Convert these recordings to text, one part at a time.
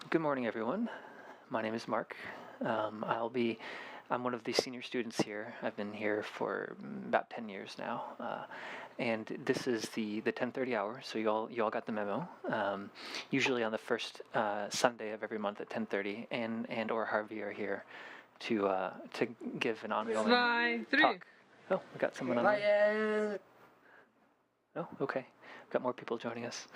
Good morning, everyone. My name is Mark. I'm one of the senior students here. I've been here for about 10 years now, and this is the 10:30 hour. So you all got the memo. Usually on the first Sunday of every month at 10:30, and or Harvey are here to give an ongoing talk. Oh, we got someone on. Oh, okay. Got more people joining us.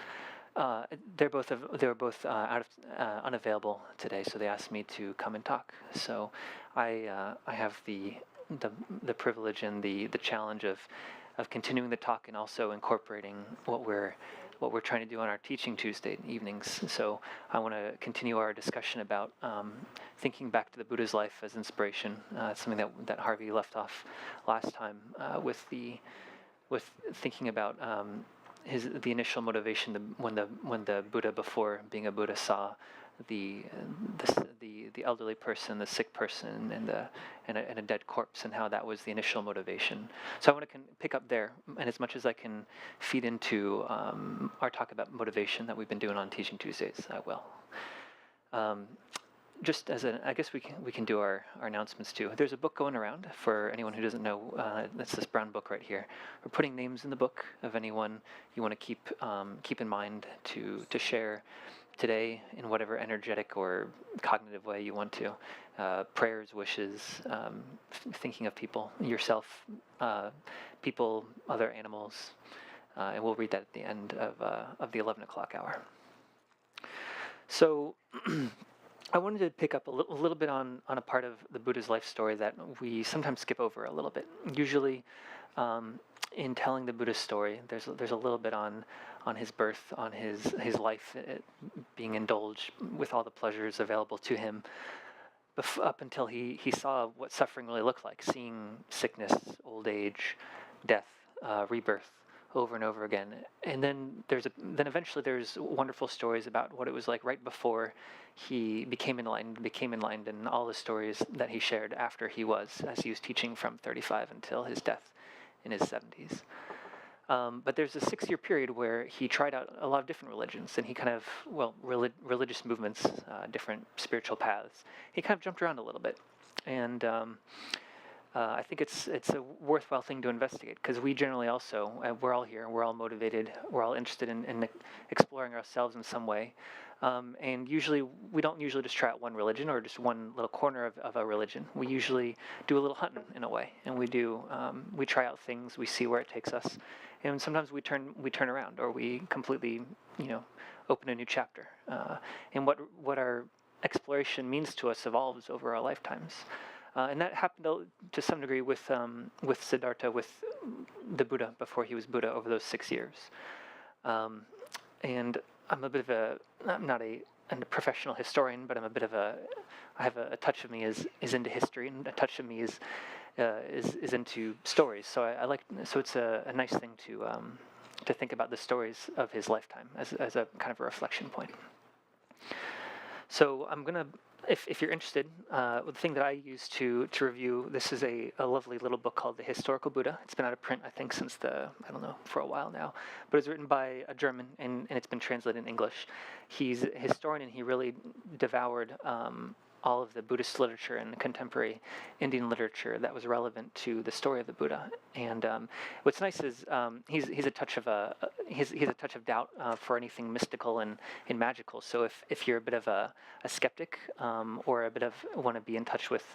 They were both unavailable today, so they asked me to come and talk. So I have the privilege and the challenge of continuing the talk and also incorporating what we're trying to do on our Teaching Tuesday evenings. So I want to continue our discussion about thinking back to the Buddha's life as inspiration. It's something that Harvey left off last time with thinking about. The initial motivation when the Buddha, before being a Buddha, saw the elderly person, the sick person, and a dead corpse, and how that was the initial motivation. So I want to pick up there, and as much as I can feed into our talk about motivation that we've been doing on Teaching Tuesdays, I will. Just as I guess we can do our announcements too. There's a book going around for anyone who doesn't know. That's this brown book right here. We're putting names in the book of anyone you want to keep in mind to share today in whatever energetic or cognitive way you want to. Prayers, wishes, thinking of people, yourself, people, other animals, and we'll read that at the end of the 11 o'clock hour. So. I wanted to pick up a little bit on a part of the Buddha's life story that we sometimes skip over a little bit. Usually, in telling the Buddha's story, there's a little bit on his birth, on his life, being indulged with all the pleasures available to him, up until he saw what suffering really looked like, seeing sickness, old age, death, rebirth, over and over again. And then eventually there's wonderful stories about what it was like right before he became enlightened, and all the stories that he shared after as he was teaching from 35 until his death in his 70s. But there's a 6-year period where he tried out a lot of different religions, and he kind of, religious movements, different spiritual paths. He kind of jumped around a little bit. And I think it's a worthwhile thing to investigate, because we generally also, we're all here, we're all motivated, we're all interested in exploring ourselves in some way. And usually, we don't usually just try out one religion or just one little corner of a religion. We usually do a little hunting in a way, and we try out things, we see where it takes us, and sometimes we turn around, or we completely, open a new chapter. And what our exploration means to us evolves over our lifetimes. And that happened to some degree with Siddhartha, with the Buddha, before he was Buddha, over those 6 years. And I'm not a professional historian, but I have a touch of me is into history, and a touch of me is into stories. So so it's a nice thing to think about the stories of his lifetime as a kind of a reflection point. So I'm gonna, if you're interested, the thing that I use to review, this is a lovely little book called The Historical Buddha. It's been out of print, I think, since for a while now. But it's written by a German, and it's been translated in English. He's a historian, and he really devoured all of the Buddhist literature and contemporary Indian literature that was relevant to the story of the Buddha. And what's nice is he's a touch of doubt for anything mystical and magical. So if you're a bit of a skeptic, or a bit of want to be in touch with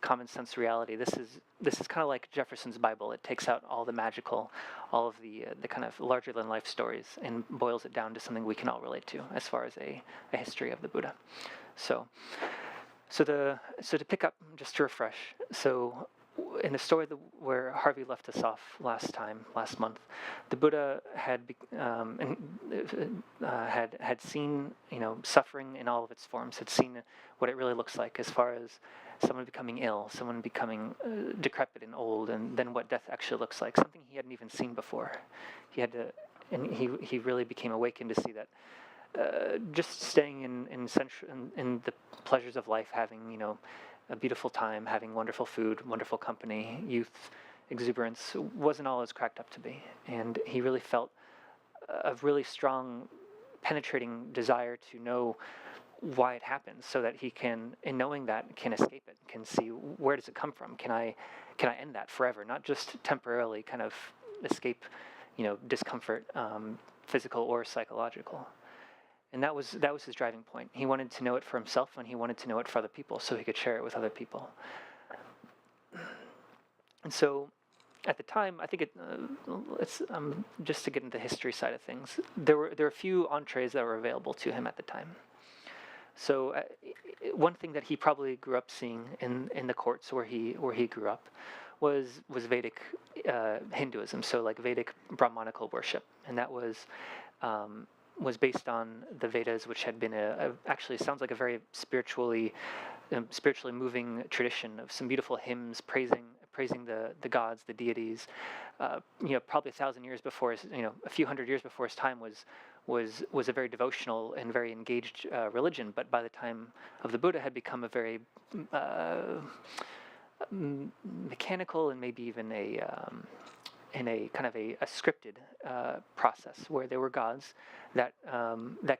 common sense reality, this is kind of like Jefferson's Bible. It takes out all the magical, all of the kind of larger than life stories, and boils it down to something we can all relate to as far as a history of the Buddha. So to pick up, just to refresh, so in the story where Harvey left us off last month, the Buddha had seen suffering in all of its forms, had seen what it really looks like as far as someone becoming ill, someone becoming decrepit and old, and then what death actually looks like, something he hadn't even seen before. He really became awakened to see that. Just staying in the pleasures of life, having a beautiful time, having wonderful food, wonderful company, youth, exuberance, wasn't all as cracked up to be. And he really felt a really strong penetrating desire to know why it happens, so that he can, in knowing that, can escape it, can see where does it come from. Can I end that forever, not just temporarily kind of escape, discomfort, physical or psychological. And that was his driving point. He wanted to know it for himself, and he wanted to know it for other people, so he could share it with other people. And so, at the time, I think it's just to get into the history side of things. There were a few entrees that were available to him at the time. So, one thing that he probably grew up seeing in the courts where he grew up was Vedic Hinduism. So, like Vedic Brahmanical worship, and that was based on the Vedas, which had been actually sounds like a very spiritually moving tradition of some beautiful hymns praising the gods, the deities. Probably 1,000 years before a few hundred years before his time was a very devotional and very engaged religion. But by the time of the Buddha, had become a very mechanical and maybe even in a kind of a scripted process, where there were gods that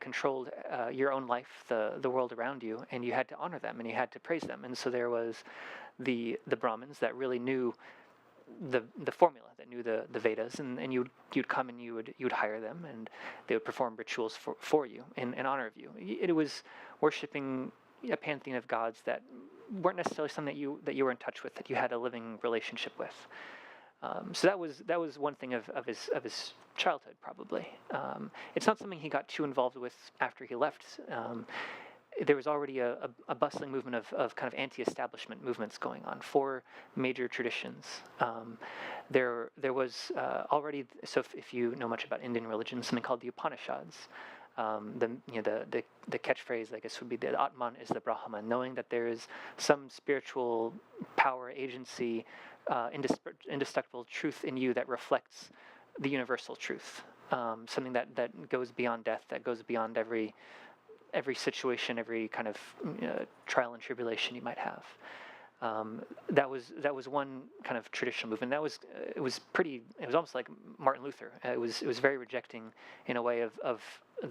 controlled your own life, the world around you, and you had to honor them and you had to praise them. And so there was the Brahmins that really knew the formula, that knew the Vedas, and you'd come and you would hire them, and they would perform rituals for you in honor of you. It was worshiping a pantheon of gods that weren't necessarily something that you were in touch with, that you had a living relationship with. So that was one thing of his childhood, probably. It's not something he got too involved with after he left. There was already a bustling movement of kind of anti-establishment movements going on for major traditions. There was already, so if you know much about Indian religion, something called the Upanishads. The catchphrase, I guess, would be the Atman is the Brahman, knowing that there is some spiritual power, agency, indestructible truth in you that reflects the universal truth, something that goes beyond death, that goes beyond every situation, every kind of trial and tribulation you might have. That was one kind of traditional movement. It was almost like Martin Luther. It was very rejecting in a way of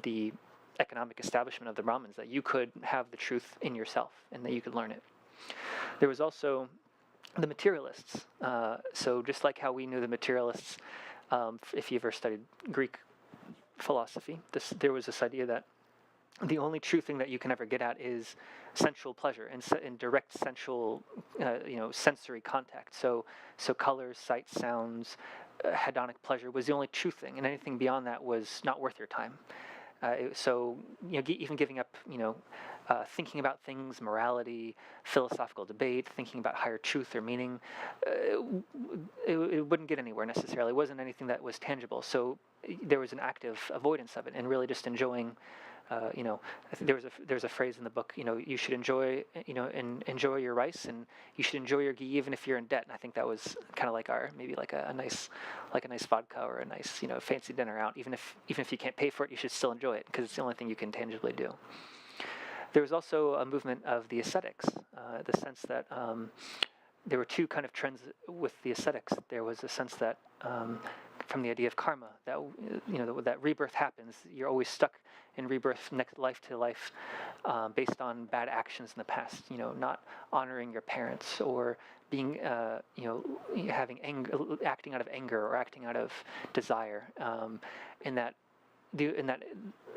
the economic establishment of the Brahmins, that you could have the truth in yourself and that you could learn it. There was also the materialists. So just like how we knew the materialists, if you ever studied Greek philosophy, there was this idea that the only true thing that you can ever get at is sensual pleasure and direct sensual, sensory contact. So colors, sights, sounds, hedonic pleasure was the only true thing, and anything beyond that was not worth your time. Even giving up, thinking about things, morality, philosophical debate, thinking about higher truth or meaning, it wouldn't get anywhere necessarily. It wasn't anything that was tangible. So there was an active avoidance of it, and really just enjoying. I think there's a phrase in the book. You should enjoy your rice, and you should enjoy your ghee even if you're in debt. And I think that was kind of like maybe like a nice vodka or a nice fancy dinner out. Even if you can't pay for it, you should still enjoy it because it's the only thing you can tangibly do. There was also a movement of the ascetics, the sense that there were two kind of trends with the ascetics. There was a sense that from the idea of karma, that that rebirth happens. You're always stuck in rebirth, next life to life, based on bad actions in the past. Not honoring your parents, or being having anger, acting out of anger, or acting out of desire, and that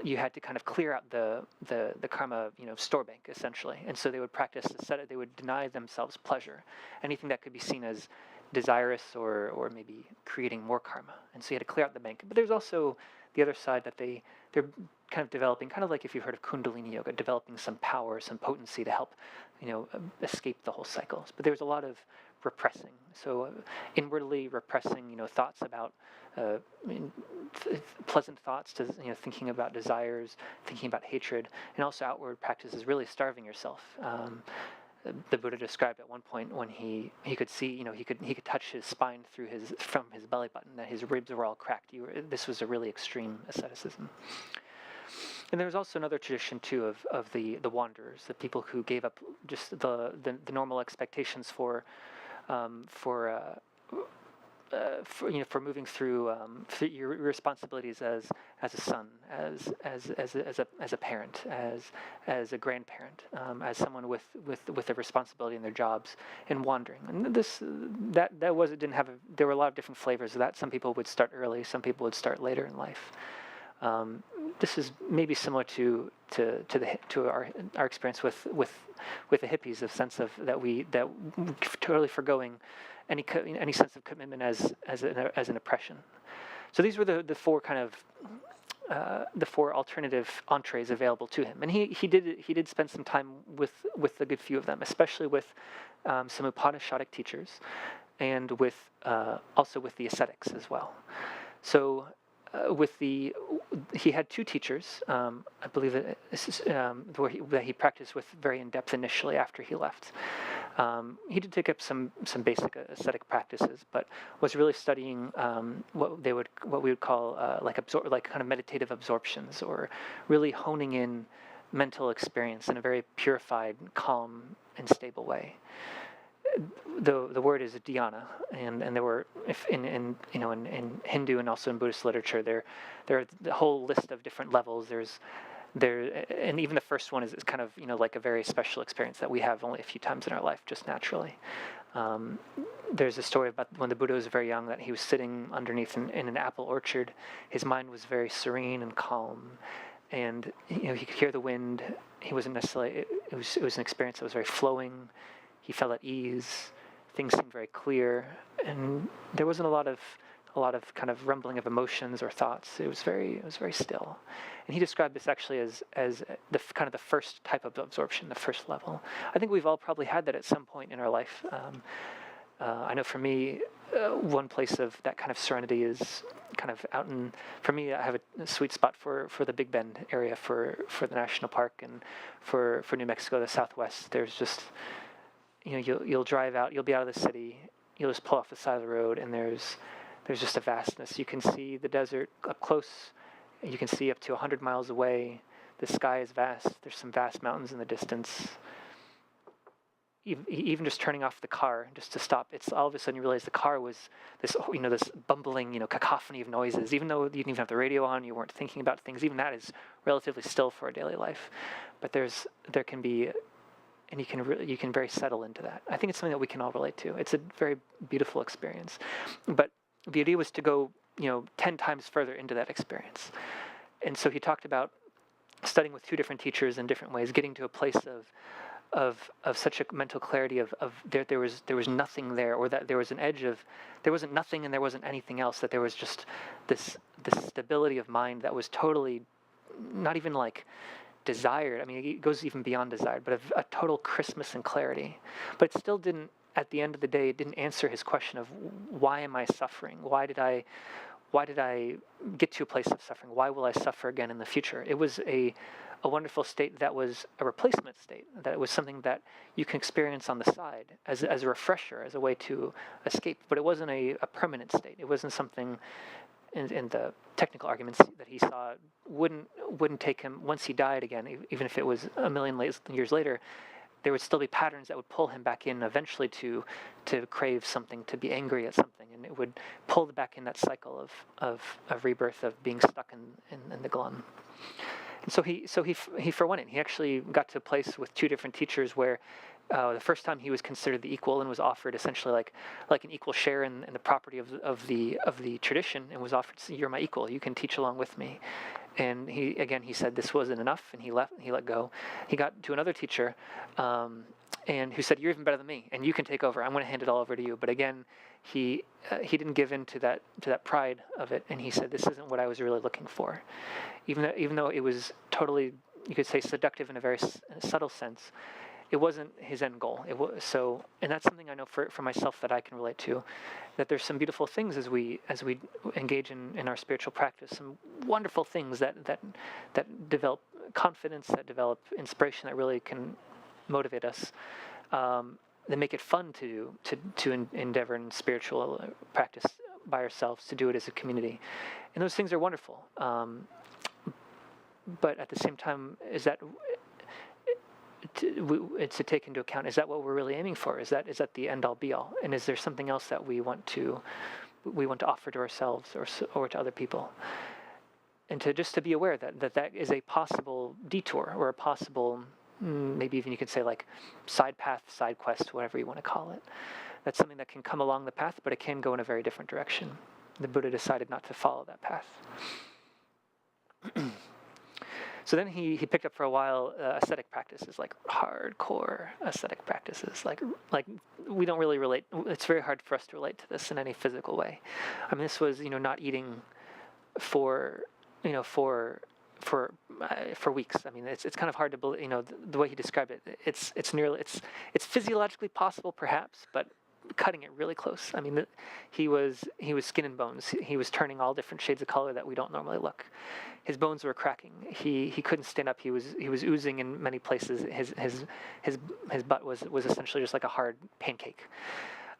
you had to kind of clear out the karma store bank, essentially. And so they would practice ascetic. They would deny themselves pleasure, anything that could be seen as desirous or maybe creating more karma. And so you had to clear out the bank. But there's also the other side, that they're kind of developing, kind of like if you've heard of Kundalini yoga, developing some power, some potency to help escape the whole cycles. But there's a lot of repressing, so inwardly repressing thoughts about pleasant thoughts, to thinking about desires, thinking about hatred, and also outward practices, really starving yourself. The Buddha described at one point when he could see, he could touch his spine from his belly button, that his ribs were all cracked. This was a really extreme asceticism. And there was also another tradition too of the wanderers, the people who gave up just the normal expectations for for moving through your responsibilities as a son, as a parent, as a grandparent, as someone with a responsibility in their jobs, and wandering. And it didn't have there were a lot of different flavors of that. Some people would start early, some people would start later in life. This is maybe similar to our experience with the hippies, of sense of that totally forgoing any sense of commitment as an oppression. So these were the four kind of the four alternative entrees available to him, and he did spend some time with a good few of them, especially with some Upanishadic teachers, and also with the ascetics as well. So he had two teachers, I believe that he practiced with very in depth initially after he left. He did take up some basic ascetic practices, but was really studying what we would call like kind of meditative absorptions, or really honing in mental experience in a very purified, calm, and stable way. The word is dhyana, and there were, in Hindu and also in Buddhist literature, there are the whole list of different levels. And even the first one is kind of like a very special experience that we have only a few times in our life, just naturally. There's a story about when the Buddha was very young, that he was sitting underneath in an apple orchard. His mind was very serene and calm, and he could hear the wind. He wasn't necessarily. It was an experience that was very flowing. He felt at ease. Things seemed very clear, and there wasn't a lot of kind of rumbling of emotions or thoughts. It was very still. And he described this actually as the kind of the first type of absorption, the first level. I think we've all probably had that at some point in our life. I know for me, one place of that kind of serenity is kind of out in. For me, I have a sweet spot for the Big Bend area, for the national park, and for New Mexico, the Southwest. There's just you'll drive out, you'll be out of the city, you'll just pull off the side of the road, and there's just a vastness. You can see the desert up close. You can see up to 100 miles away. The sky is vast. There's some vast mountains in the distance. Even just turning off the car just to stop, it's all of a sudden you realize the car was this bumbling cacophony of noises. Even though you didn't even have the radio on, you weren't thinking about things. Even that is relatively still for a daily life. But there can be. And you can very settle into that. I think it's something that we can all relate to. It's a very beautiful experience. But the idea was to go, 10 times further into that experience. And so he talked about studying with two different teachers in different ways, getting to a place of such a mental clarity of there was nothing there, or that there was an edge of there wasn't nothing and there wasn't anything else, that there was just this stability of mind that was totally not even like desired. I mean, it goes even beyond desired, but a total crispness and clarity. But it still didn't, at the end of the day, it didn't answer his question of why am I suffering? Why did I get to a place of suffering? Why will I suffer again in the future? It was a wonderful state that was a replacement state, that it was something that you can experience on the side as a refresher, as a way to escape. But it wasn't a permanent state. It wasn't something in the technical arguments that he saw wouldn't take him once he died again, even if it was a million years later. There would still be patterns that would pull him back in eventually to crave something, to be angry at something, and it would pull back in that cycle of rebirth, of being stuck in the glum. And so he forwent it. He actually got to a place with two different teachers where the first time he was considered the equal and was offered essentially like an equal share in the property of the tradition, and was offered, you're my equal, you can teach along with me. And he said this wasn't enough, and he let go. He got to another teacher, and who said, you're even better than me, and you can take over. I'm going to hand it all over to you. But again, he didn't give in to that pride of it, and he said, this isn't what I was really looking for. Even though it was totally, you could say, seductive in a very subtle sense, it wasn't his end goal. It was so, and that's something I know for myself that I can relate to. That there's some beautiful things as we engage in our spiritual practice. Some wonderful things that develop confidence, that develop inspiration, that really can motivate us. That make it fun to endeavor in spiritual practice by ourselves, to do it as a community, and those things are wonderful. But at the same time, is that it's to take into account, is that what we're really aiming for? Is that the end all be all? And is there something else that we want to we want to offer to ourselves or to other people. And to be aware that is a possible detour, or a possible, maybe even you could say like side path, side quest, whatever you want to call it. That's something that can come along the path, but it can go in a very different direction. The Buddha decided not to follow that path. So then he picked up for a while ascetic practices, like hardcore ascetic practices. Like we don't really relate. It's very hard for us to relate to this in any physical way. I mean, this was not eating for weeks. I mean, it's kind of hard to believe. The way he described it, it's physiologically possible perhaps, but cutting it really close. I mean, he was skin and bones. He was turning all different shades of color that we don't normally look. His bones were cracking. He couldn't stand up. He was oozing in many places. His butt was essentially just like a hard pancake.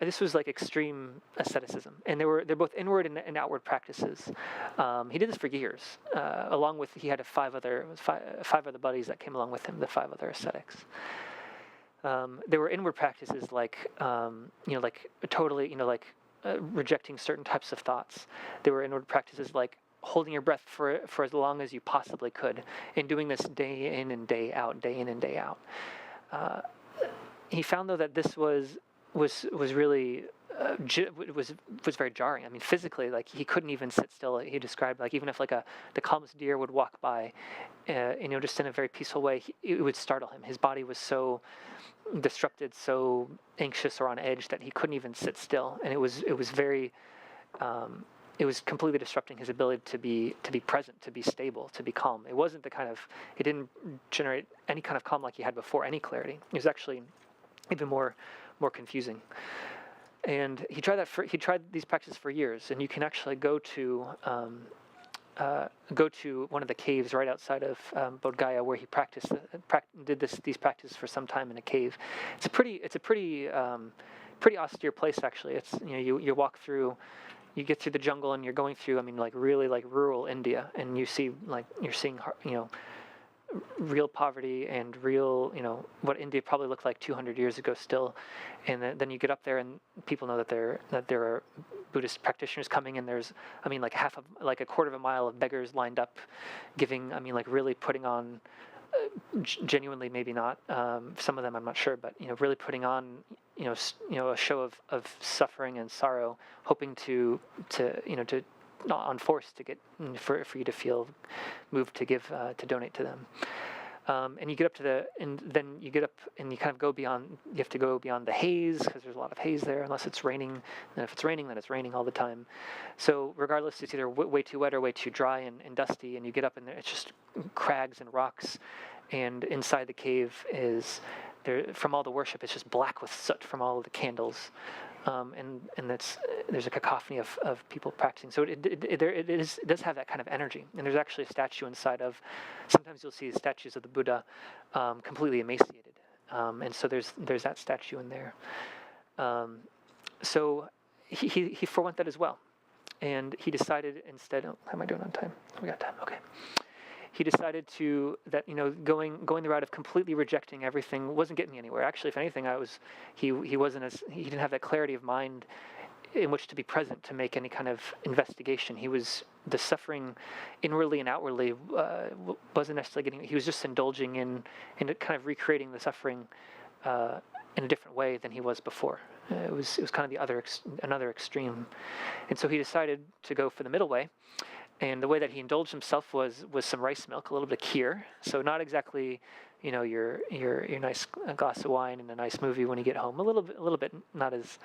This was like extreme asceticism, and they're both inward and outward practices. He did this for years, along with he had five other buddies that came along with him, the 5 other ascetics. There were inward practices like totally rejecting certain types of thoughts. There were inward practices like holding your breath for as long as you possibly could, and doing this day in and day out, day in and day out. He found though that this was really was very jarring. I mean, physically, like he couldn't even sit still. He described like even if like the calmest deer would walk by, just in a very peaceful way, it would startle him. His body was so disrupted, so anxious or on edge that he couldn't even sit still, and it was very. It was completely disrupting his ability to be present, to be stable, to be calm. It wasn't it didn't generate any kind of calm like he had before, any clarity. It was actually even more confusing. And he tried these practices for years, and you can actually go to one of the caves right outside of Bodh Gaya where he did these practices for some time in a cave. It's a pretty austere place actually. It's you walk through. You get through the jungle and you're going through, really like rural India, and you're seeing, real poverty and real, what India probably looked like 200 years ago still. And then you get up there and people know that there are Buddhist practitioners coming, and there's, a quarter of a mile of beggars lined up giving, really putting on, genuinely maybe not, some of them I'm not sure, but really putting on a show of suffering and sorrow, hoping to not on force to get for you to feel moved to give, to donate to them. And you get up and then you get up and you kind of go beyond. You have to go beyond the haze because there's a lot of haze there, unless it's raining. And if it's raining, then it's raining all the time. So regardless, it's either way too wet or way too dry and dusty. And you get up and it's just crags and rocks. And inside the cave is there, from all the worship, it's just black with soot from all of the candles. And there's a cacophony of people practicing. So it does have that kind of energy. And there's actually a statue inside of. Sometimes you'll see statues of the Buddha completely emaciated, and so there's that statue in there. So he forewent that as well, and he decided instead. How am I doing on time? We got time. Okay. He decided that going the route of completely rejecting everything wasn't getting me anywhere. Actually, if anything, he didn't have that clarity of mind in which to be present to make any kind of investigation. The suffering inwardly and outwardly wasn't necessarily getting. He was just indulging in kind of recreating the suffering in a different way than he was before. It was kind of another extreme, and so he decided to go for the middle way. And the way that he indulged himself was some rice milk, a little bit of kheer. So not exactly, your nice glass of wine and a nice movie when you get home. A little bit not as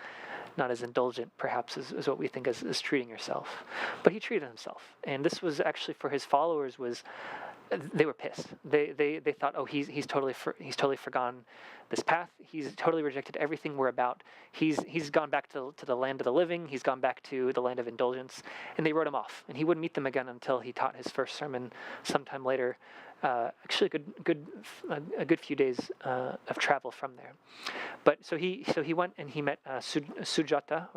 indulgent perhaps as what we think as treating yourself. But he treated himself, and this was actually for his followers they were pissed. They thought, oh, he's totally forgone this path. He's totally rejected everything we're about. He's gone back to the land of the living. He's gone back to the land of indulgence, and they wrote him off. And he wouldn't meet them again until he taught his first sermon sometime later. Actually, a good few days of travel from there. But so he went and he met Sujata,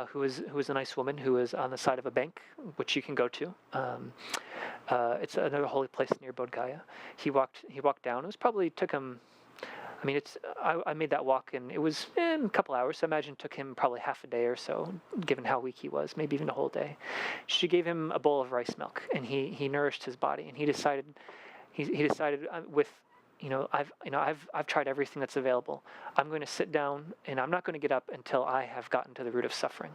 who was a nice woman who was on the side of a bank, which you can go to. It's another holy place near Bodh Gaya. He walked down. It was probably took him I mean, I made that walk, and it was a couple hours. So I imagine it took him probably half a day or so, given how weak he was, maybe even a whole day. She gave him a bowl of rice milk, and he nourished his body. And he decided with, I've tried everything that's available. I'm going to sit down, and I'm not going to get up until I have gotten to the root of suffering,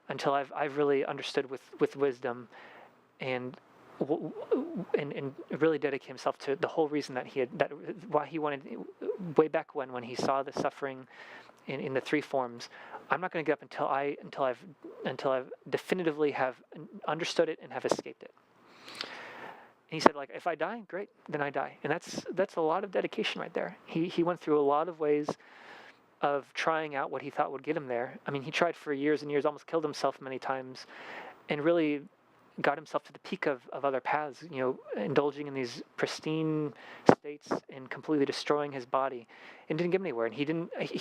until I've really understood with wisdom, and really dedicate himself to the whole reason why he wanted, way back when he saw the suffering in the three forms. I'm not going to get up until I've definitively have understood it and have escaped it. And he said, like, if I die, great, then I die. And that's a lot of dedication right there. He went through a lot of ways of trying out what he thought would get him there. I mean, he tried for years and years, almost killed himself many times, and really got himself to the peak of other paths, indulging in these pristine states and completely destroying his body, and didn't get him anywhere. And he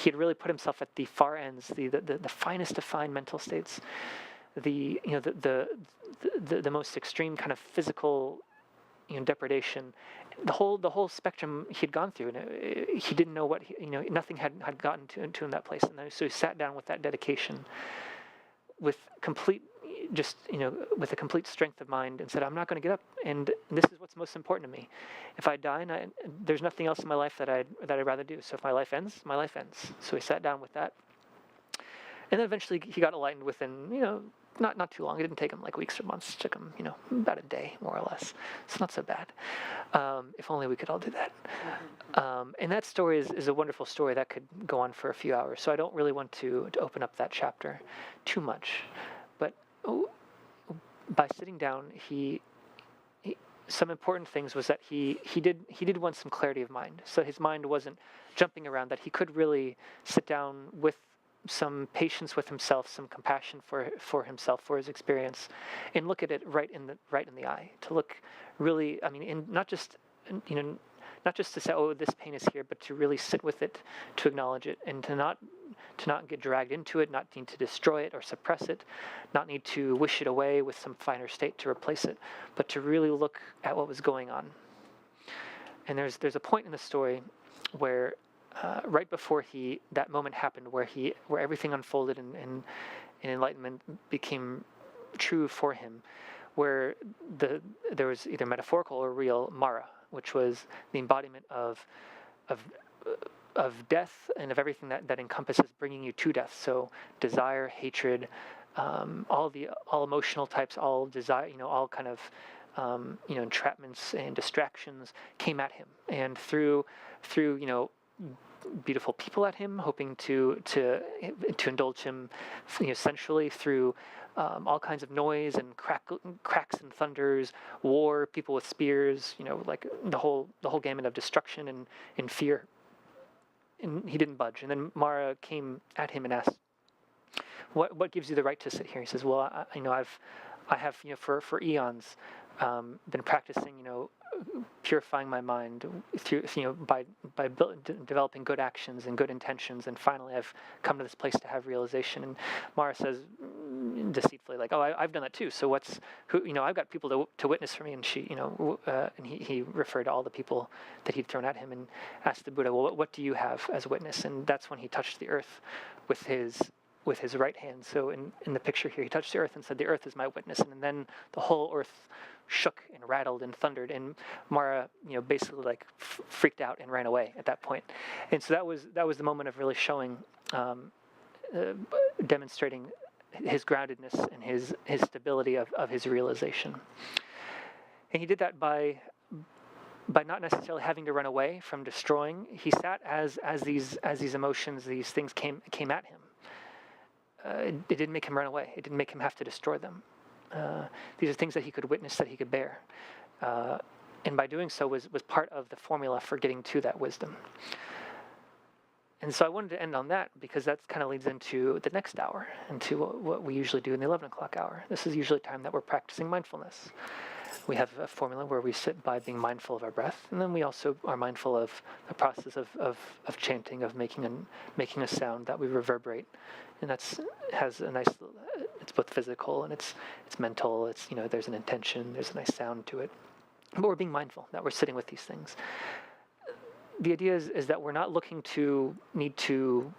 had really put himself at the far ends, the finest of fine mental states, the most extreme kind of physical, depredation, the whole spectrum he'd gone through, and he didn't know what nothing had gotten to him that place. And so he sat down with that dedication, with complete, with a complete strength of mind, and said, I'm not going to get up, and this is what's most important to me. If I die, and there's nothing else in my life that I'd rather do. So if my life ends, my life ends. So he sat down with that, and then eventually he got enlightened within, not too long. It didn't take him like weeks or months. It took him, about a day, more or less. It's not so bad. If only we could all do that. And that story is a wonderful story that could go on for a few hours. So I don't really want to open up that chapter too much. But by sitting down, he some important things was that he did want some clarity of mind. So his mind wasn't jumping around, that he could really sit down with some patience with himself, some compassion for himself, for his experience, and look at it right in the eye. To look really, I mean, not just to say, oh, this pain is here, but to really sit with it, to acknowledge it, and to not get dragged into it, not need to destroy it or suppress it, not need to wish it away with some finer state to replace it, but to really look at what was going on. And there's a point in the story where right before that moment happened, where everything unfolded and enlightenment became true for him, where there was either metaphorical or real Mara, which was the embodiment of death and of everything that encompasses bringing you to death. So desire, hatred, all emotional types, all desire, all kind of entrapments and distractions came at him, and through beautiful people at him, hoping to indulge him, sensually, through all kinds of noise and cracks and thunders, war, people with spears, like the whole gamut of destruction and fear. And he didn't budge. And then Mara came at him and asked, "What gives you the right to sit here?" He says, "Well, I have for eons been practicing purifying my mind through by developing good actions and good intentions, and finally I've come to this place to have realization." And Mara says deceitfully, like, "Oh, I've done that too. So I've got people to witness for me." And she, and he referred to all the people that he'd thrown at him, and asked the Buddha, "Well, what do you have as witness?" And that's when he touched the earth with his right hand. So in the picture here, he touched the earth and said, "The earth is my witness." And then the whole earth shook and rattled and thundered, and Mara, basically like freaked out and ran away at that point. And so that was the moment of really showing, demonstrating his groundedness and his stability of his realization. And he did that by not necessarily having to run away from destroying. He sat as these emotions, these things came at him. It didn't make him run away. It didn't make him have to destroy them. These are things that he could witness, that he could bear. And by doing so was part of the formula for getting to that wisdom. And so I wanted to end on that, because that kind of leads into the next hour, into what we usually do in the 11 o'clock hour. This is usually time that we're practicing mindfulness. We have a formula where we sit by being mindful of our breath, and then we also are mindful of the process of chanting, of making a sound that we reverberate, and has a nice. It's both physical and it's mental. It's there's an intention. There's a nice sound to it, but we're being mindful that we're sitting with these things. the idea is that we're not looking to need to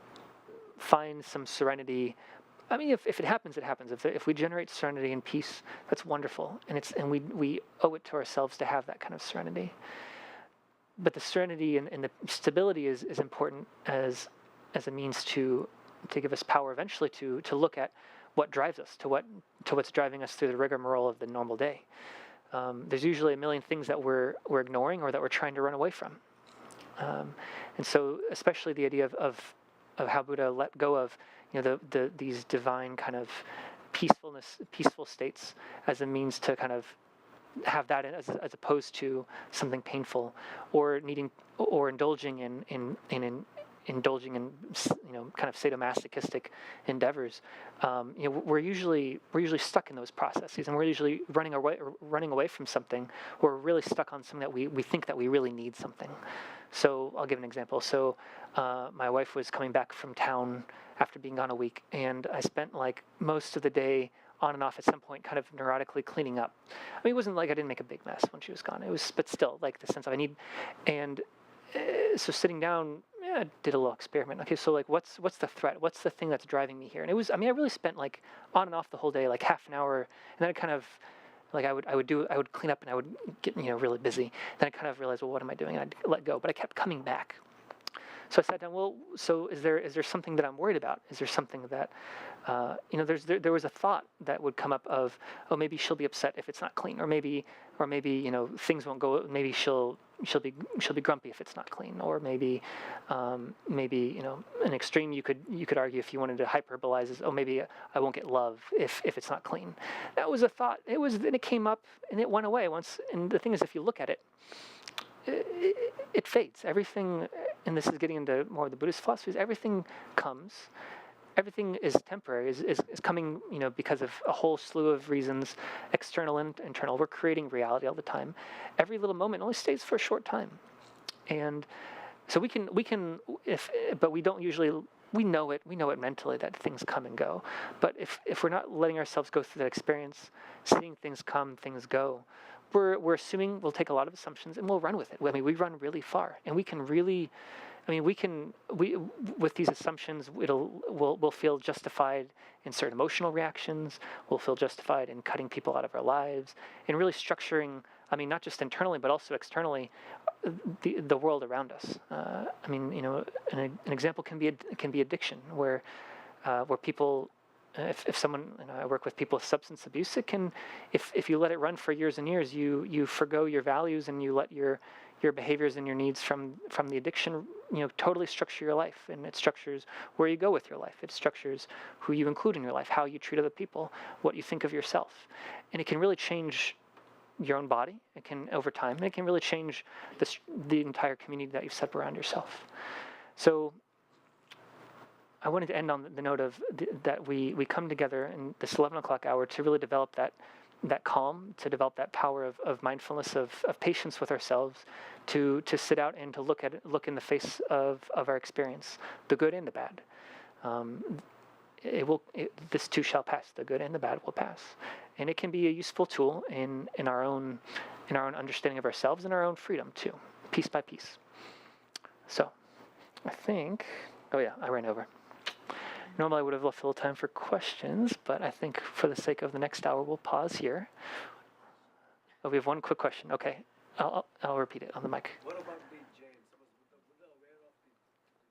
find some serenity. I mean, if it happens, it happens. If we generate serenity and peace, that's wonderful, and we owe it to ourselves to have that kind of serenity. But the serenity and the stability is important as a means to give us power eventually to look at what drives us, to what's driving us through the rigmarole of the normal day. There's usually a million things that we're ignoring or that we're trying to run away from. And so, especially the idea of how Buddha let go of, these divine kind of peaceful states as a means to kind of have that as opposed to something painful, or indulging in kind of sadomasochistic endeavors. We're usually stuck in those processes, and we're usually running away from something. We're really stuck on something that we think that we really need something. So I'll give an example. So my wife was coming back from town after being gone a week, and I spent like most of the day on and off at some point kind of neurotically cleaning up. I mean, it wasn't like I didn't make a big mess when she was gone. It was, but still, like the sense of I need, and so sitting down, I did a little experiment. Okay, so like what's the threat? What's the thing that's driving me here? And it was, I mean, I really spent like on and off the whole day, like half an hour, and then I kind of, like I would clean up and I would get, really busy. Then I kind of realized, well, what am I doing? And I'd let go, but I kept coming back. So I sat down. Well, so is there something that I'm worried about? Is there something that, there was a thought that would come up of, oh, maybe she'll be upset if it's not clean, or maybe things won't go. Maybe she'll be grumpy if it's not clean, or maybe an extreme you could argue if you wanted to hyperbolize is, oh, maybe I won't get love if it's not clean. That was a thought. And it came up and it went away once. And the thing is, if you look at it, it fades. Everything, and this is getting into more of the Buddhist philosophies, everything is temporary, is coming, because of a whole slew of reasons, external and internal. We're creating reality all the time. Every little moment only stays for a short time. And so we can, but we don't usually, we know it mentally that things come and go. But if we're not letting ourselves go through that experience, seeing things come, things go, we're assuming, we'll take a lot of assumptions and we'll run with it. I mean, we run really far, and we with these assumptions, we'll feel justified in certain emotional reactions. We'll feel justified in cutting people out of our lives, and really structuring, I mean, not just internally, but also externally, the world around us. An example can be addiction, where people, if someone, I work with people with substance abuse, it can, if you let it run for years and years, you forgo your values, and you let your behaviors and your needs from the addiction, totally structure your life. And it structures where you go with your life. It structures who you include in your life, how you treat other people, what you think of yourself. And it can really change your own body. It can, over time, and it can really change the entire community that you've set up around yourself. So I wanted to end on the note of that we come together in this 11 o'clock hour to really develop that calm, to develop that power of mindfulness, of patience with ourselves, to sit out and to look in the face of our experience, the good and the bad. This too shall pass. The good and the bad will pass, and it can be a useful tool in our own understanding of ourselves and our own freedom too, piece by piece. So, I think. Oh yeah, I ran over. Normally I would have left a little time for questions, but I think for the sake of the next hour, we'll pause here. Oh, we have one quick question. Okay, I'll repeat it on the mic. What about the Jains? Was Buddha aware of the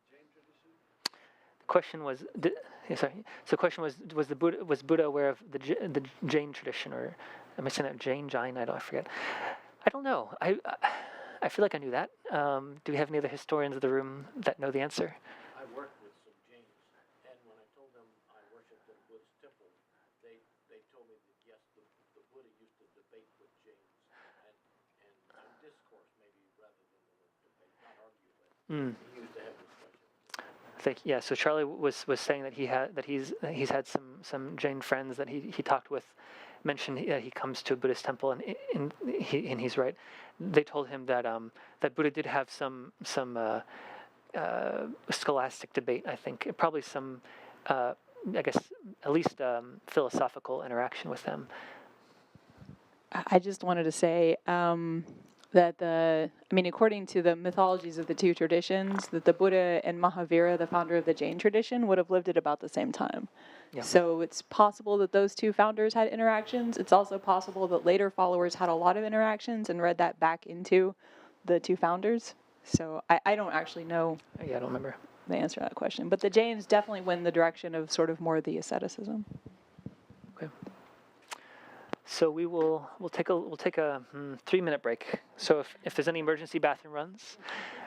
Jain tradition? The question was, So the question was Buddha aware of the Jain tradition, or am I saying that Jain? I forget. I don't know. I feel like I knew that. Do we have any other historians of the room that know the answer? I worked with some Jains, and when I told them I worshipped in Buddha's temple, they told me that yes, the Buddha used to debate with Jains, and discourse maybe rather than debate, not argue, but he used to have discussion. Yeah. So Charlie was saying that he's had some Jain friends that he talked with, mentioned he comes to a Buddhist temple, and he's right. They told him that Buddha did have some scholastic debate. I think probably some, I guess at least philosophical interaction with them. I just wanted to say, that according to the mythologies of the two traditions, that the Buddha and Mahavira, the founder of the Jain tradition, would have lived at about the same time. Yeah. So it's possible that those two founders had interactions. It's also possible that later followers had a lot of interactions and read that back into the two founders. So I don't actually know Yeah, I don't remember. the answer to that question. But the Jains definitely went in the direction of sort of more the asceticism. Okay. So we'll take a 3-minute break. So if there's any emergency bathroom runs,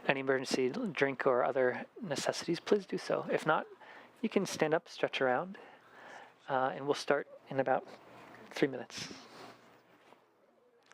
any emergency drink or other necessities, please do so. If not, you can stand up, stretch around, and we'll start in about 3 minutes.